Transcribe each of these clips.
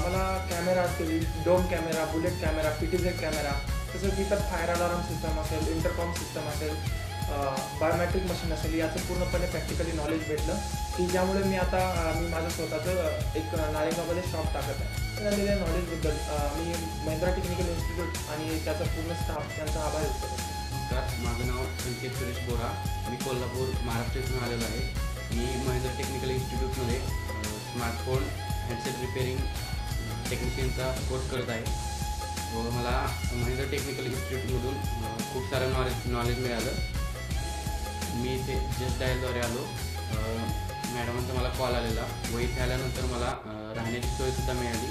मला कॅमेरा असतील, dome camera, bullet camera, PTZ camera, तसंच इतर फायर अलार्म सिस्टम असेल, इंटरकॉम सिस्टम असेल, बायोमॅट्रिक मशीन असेल, याचं पूर्णपणे प्रॅक्टिकली नॉलेज भेटलं की ज्यामुळे मी माझं स्वतःचं एक नाळेगावमध्ये शॉप टाकत आहे. दिलेल्या नॉलेजबद्दल मी महिंद्रा टेक्निकल इन्स्टिट्यूट आणि त्याचा पूर्ण स्टाफ त्यांचा आभार व्यक्त करतो. नमस्कार, माझं नाव संकेत सुरेश बोरा. मी कोल्हापूर महाराष्ट्रातून आलेलो आहे. मी महिंद्रा टेक्निकल इन्स्टिट्यूटमध्ये स्मार्टफोन हँडसेट रिपेअरिंग टेक्निशियनचा कोर्स करत आहे व मला महिंद्रा टेक्निकल इन्स्टिट्यूटमधून खूप सारं नॉलेज मिळालं. मी इथे जस्ट डायलद्वारे आलो. मॅडमांचा मला कॉल आलेला व इथे आल्यानंतर मला राहण्याची सोयसुद्धा मिळाली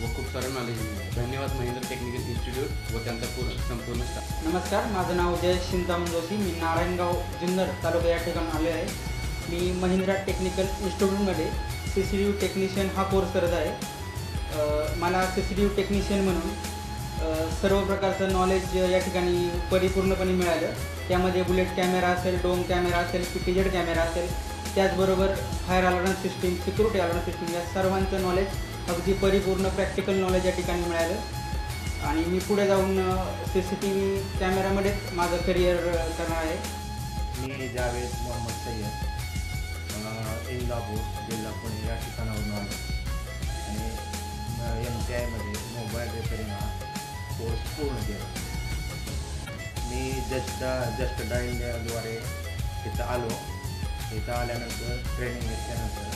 व खूप सारं नॉलेज मिळालं. धन्यवाद महिंद्रा टेक्निकल इन्स्टिट्यूट व त्यांचा संपूर्ण स्टाफ. नमस्कार, माझं नाव जय शिंताम जोशी. मी नारायणगाव जुन्नर तालुका या ठिकाणी आलो आहे. मी महिंद्रा टेक्निकल इन्स्टिट्यूटमध्ये CCTV टेक्निशियन हा कोर्स करत आहे. मला CCTV टेक्निशियन म्हणून सर्व प्रकारचं नॉलेज या ठिकाणी परिपूर्णपणे मिळालं. त्यामध्ये बुलेट कॅमेरा असेल, डोम कॅमेरा असेल, PTZ कॅमेरा असेल, त्याचबरोबर fire alarm system, security alarm system, या सर्वांचं नॉलेज अगदी परिपूर्ण प्रॅक्टिकल नॉलेज या ठिकाणी मिळालं आणि मी पुढे जाऊन CCTV कॅमेरामध्येच माझं करिअर करणार आहे. मी जावेद मोहम्मद सय्यद, इंदापूर जिल्हा पुणे या ठिकाणावरून आलो आणि MTIमध्ये मोबाईल रिपेअरिंग हा कोर्स पूर्ण केला. मी जस्ट डायलद्वारे इथं आलो. इथं आल्यानंतर ट्रेनिंग घेतल्यानंतर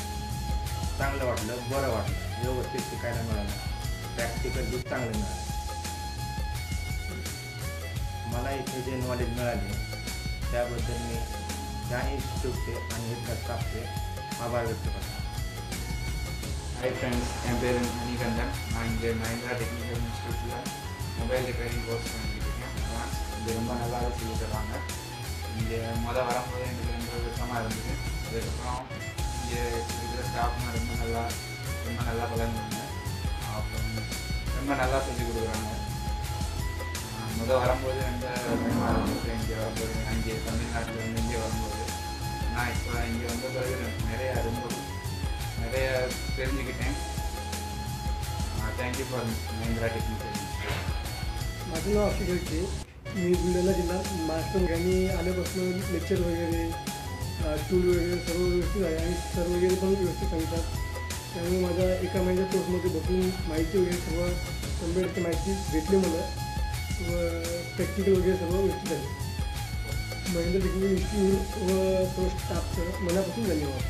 चांगलं वाटलं, बरं वाटलं, व्यवस्थित शिकायला मिळालं, प्रॅक्टिकल बी चांगलं मिळालं. मला इथे जे नॉलेज मिळाले त्याबद्दल मी त्या इन्स्टिट्यूटचे आणि इथल्या स्टाफचे आभार व्यक्त करतो. హాయ్ ఫ్రెండ్స్, என் பேர் மணிகண்டன். நான் இங்கே மஹிந்திரா டெக்னிக்கல் இன்ஸ்டியூட்டில் மொபைல் ரிப்பேரிங் கோர்ஸ் பண்ணிக்கிட்டேன். அட்வான்ஸ் இது ரொம்ப நல்லாவே சொல்லி தருவாங்க. இங்கே வரும்போது எனக்கு ரொம்ப விருப்பமாக இருந்தது. அதுக்கப்புறம் இங்கே இருக்கிற ஸ்டாஃப்லாம் ரொம்ப நல்லா பழகுனாங்க. அப்புறம் ரொம்ப நல்லா சொல்லிக் கொடுக்குறாங்க. வரும்போது ரொம்ப பயமாக இருந்துச்சு. இங்கே வரும்போது அங்கே தமிழ்நாட்டிலேருந்து இங்கே வரும்போது நான் இப்போ இங்கே வந்த பிறகு நிறைய தெரிஞ்சுக்கிட்டேன். Thank you for Mahindra technical institute. माझं नाव अक्षय शेळके. मी बुलढाणा जिल्हा महाराष्ट्र. मी आल्यापासून लेक्चर वगैरे, टूल वगैरे सर्व व्यवस्थित आहे आणि सर वगैरे पण व्यवस्थित सांगतात. त्यामुळे माझ्या एका महिन्याच्या कोर्समध्ये बसून माहिती वगैरे सर्व 100% माहिती भेटली मला व प्रॅक्टिकल वगैरे सर्व व्यवस्थित झाले. महिंद्रा टेक्निकल इन्स्टिट्यूट व सर्व स्टाफचं मनापासून धन्यवाद.